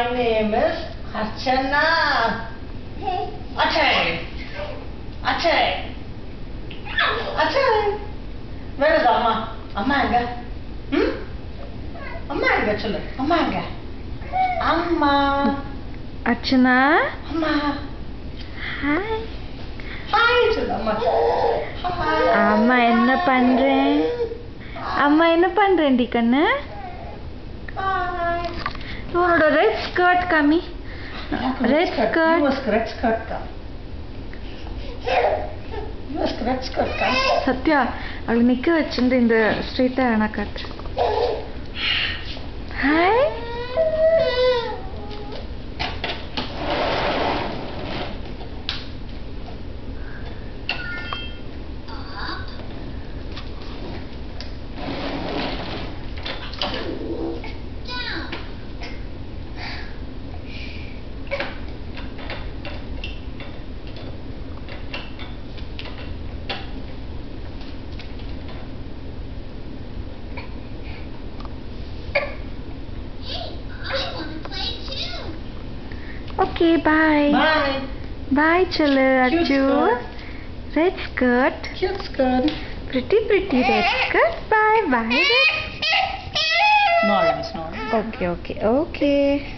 My name is Archana. Achay. Achay. Achay. Where is Amma? Amma enga? Amma enga cholu. Amma enga? Amma. Archana. Amma. Hi. Hi cholu Amma. Hi. அம்மா என்ன பண்றேன்? அம்மா என்ன பண்றேன்டி கண்ணு? Hi. உன்னோட red skirt காமி. Red skirt. red skirt ka. Red skirt ka. Sathya அவளை நிக்க வச்சிருந்து இந்த ஸ்ட்ரெயிட்டா வேணா காட்டு. Hi. Okay, bye. Bye. Bye, Chulu, Cute Arju. skirt. Red skirt. Cute skirt. Pretty red skirt. Bye, bye. Snoring. Okay.